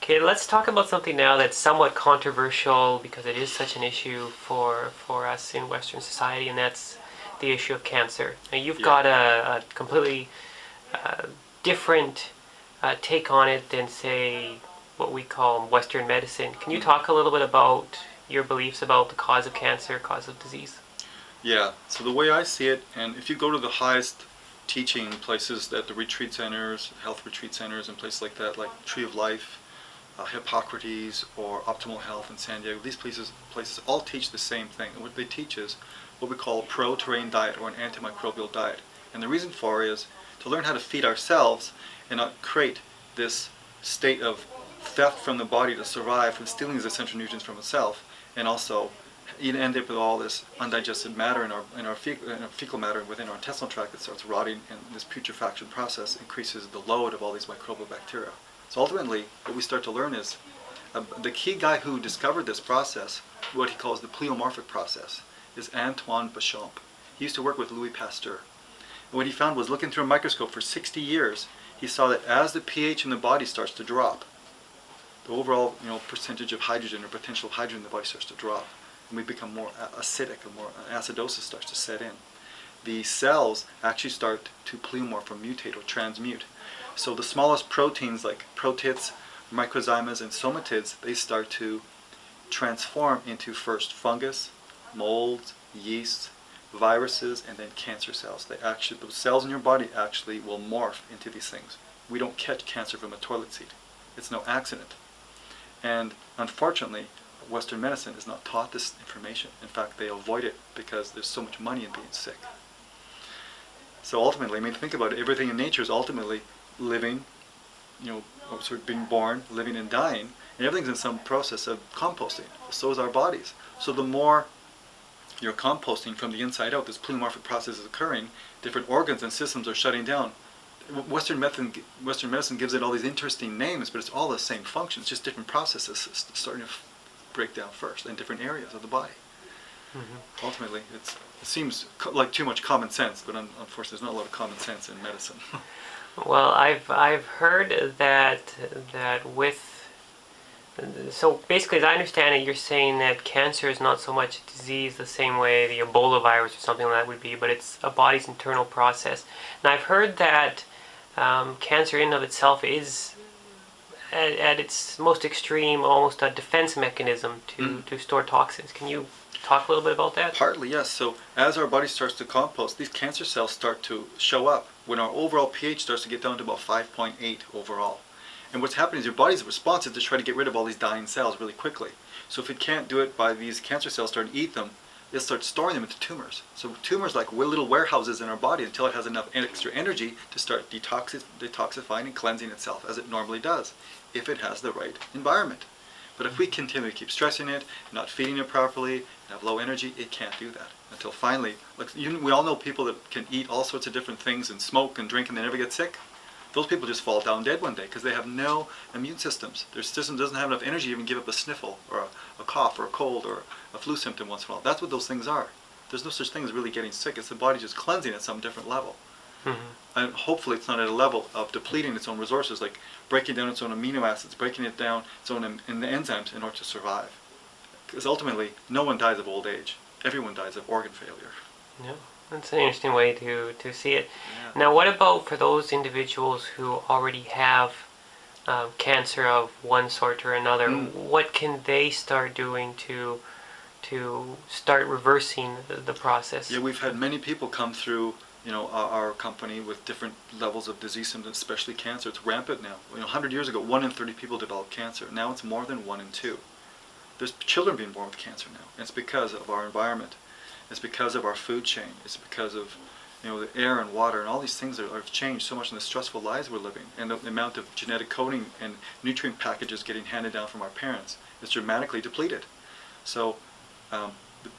Okay, let's talk about something now that's somewhat controversial because it is such an issue for us in Western society, and that's the issue of cancer. Now, you've got a completely uh, different take on it than, say, what we call Western medicine. Can you talk a little bit about your beliefs about the cause of cancer, cause of disease? Yeah, so the way I see it, and if you go to the highest teaching places at the retreat centers, health retreat centers and places like that, like Tree of Life, Hippocrates, or Optimal Health in San Diego, these places all teach the same thing. And what they teach is what we call a pro-terrain diet or an antimicrobial diet. And the reason for it is to learn how to feed ourselves and not create this state of theft from the body to survive from stealing these essential nutrients from itself, and also you end up with all this undigested matter in our fecal matter within our intestinal tract that starts rotting, and this putrefaction process increases the load of all these microbial bacteria. So ultimately, what we start to learn is the key guy who discovered this process, what he calls the pleomorphic process, is Antoine Béchamp. He used to work with Louis Pasteur. And what he found was, looking through a microscope for 60 years, he saw that as the pH in the body starts to drop, the overall percentage of hydrogen or potential of hydrogen in the body starts to drop, and we become more acidic, and more acidosis starts to set in. The cells actually start to pleomorph or mutate or transmute. So the smallest proteins like protids, microzymas, and somatids, they start to transform into first fungus, molds, yeast, viruses, and then cancer cells. The cells in your body actually will morph into these things. We don't catch cancer from a toilet seat. It's no accident. And unfortunately, Western medicine is not taught this information. In fact, they avoid it because there's so much money in being sick. So ultimately, think about it, everything in nature is ultimately living, sort of being born, living and dying, and everything's in some process of composting. So is our bodies. So the more you're composting from the inside out, this pleomorphic process is occurring, different organs and systems are shutting down. Western medicine gives it all these interesting names, but it's all the same function. It's just different processes starting to break down first in different areas of the body. Mm-hmm. Ultimately, it seems like too much common sense, but unfortunately, there's not a lot of common sense in medicine. Well, I've heard that with so basically, as I understand it, you're saying that cancer is not so much a disease the same way the Ebola virus or something like that would be, but it's a body's internal process. And I've heard that cancer in and of itself is, at its most extreme, almost a defense mechanism to store toxins. Can you talk a little bit about that? Partly, yes. So as our body starts to compost, these cancer cells start to show up when our overall pH starts to get down to about 5.8 overall. And what's happening is your body's response is to try to get rid of all these dying cells really quickly. So if it can't do it by these cancer cells starting to eat them, it starts storing them into tumors. So tumors like little warehouses in our body until it has enough extra energy to start detoxifying and cleansing itself as it normally does, if it has the right environment. But if we continue to keep stressing it, not feeding it properly, and have low energy, it can't do that. Until finally, we all know people that can eat all sorts of different things and smoke and drink and they never get sick. Those people just fall down dead one day because they have no immune systems. Their system doesn't have enough energy to even give up a sniffle or a cough or a cold or a flu symptom once in a while. That's what those things are. There's no such thing as really getting sick. It's the body just cleansing at some different level. Mm-hmm. And hopefully it's not at a level of depleting its own resources, like breaking down its own amino acids, breaking it down its own in the enzymes in order to survive. Because ultimately, no one dies of old age. Everyone dies of organ failure. Yeah. That's an interesting way to see it. Yeah. Now, what about for those individuals who already have cancer of one sort or another? What can they start doing to start reversing the process? Yeah, we've had many people come through our company with different levels of disease symptoms, especially cancer. It's rampant now. 100 years ago, 1 in 30 people developed cancer. Now it's more than 1 in 2. There's children being born with cancer now. And it's because of our environment. It's because of our food chain. It's because of the air and water and all these things that have changed so much in the stressful lives we're living, and the amount of genetic coding and nutrient packages getting handed down from our parents is dramatically depleted. So the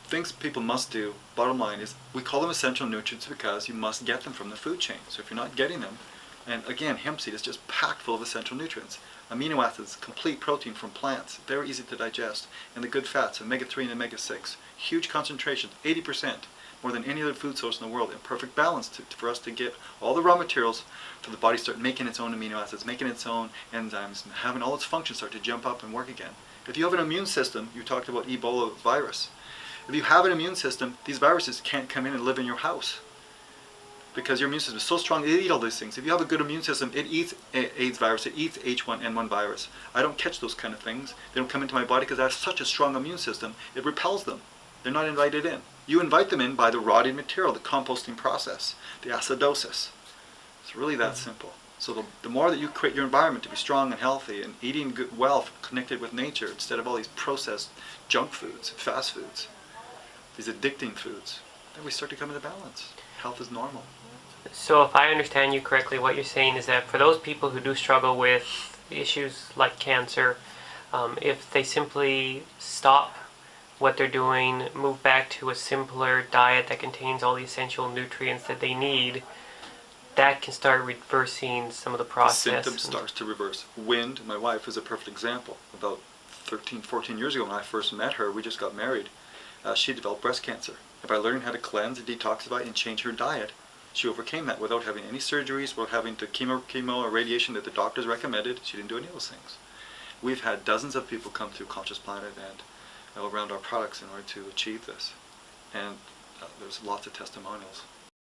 things people must do, bottom line is, we call them essential nutrients because you must get them from the food chain. So if you're not getting them, and again, hemp seed is just packed full of essential nutrients. Amino acids, complete protein from plants, very easy to digest, and the good fats, omega-3 and omega-6, huge concentrations, 80%. more than any other food source in the world, in perfect balance for us to get all the raw materials for the body to start making its own amino acids, making its own enzymes, having all its functions start to jump up and work again. If you have an immune system, you talked about Ebola virus. If you have an immune system, these viruses can't come in and live in your house, because your immune system is so strong, they eat all these things. If you have a good immune system, it eats AIDS virus, it eats H1N1 virus. I don't catch those kind of things. They don't come into my body because I have such a strong immune system, it repels them. They're not invited in. You invite them in by the rotting material, the composting process, the acidosis. It's really that simple. So the more that you create your environment to be strong and healthy and eating good, well, connected with nature, instead of all these processed junk foods, fast foods, these addicting foods, then we start to come into balance. Health is normal. So if I understand you correctly, what you're saying is that for those people who do struggle with issues like cancer, if they simply stop what they're doing, move back to a simpler diet that contains all the essential nutrients that they need, that can start reversing some of the process. The symptom starts to reverse. Wind, my wife, is a perfect example. About 13, 14 years ago when I first met her, we just got married, she developed breast cancer. And by learning how to cleanse and detoxify and change her diet, she overcame that without having any surgeries, without having to chemo or radiation that the doctors recommended. She didn't do any of those things. We've had dozens of people come through Conscious Planet and around our products in order to achieve this. And there's lots of testimonials.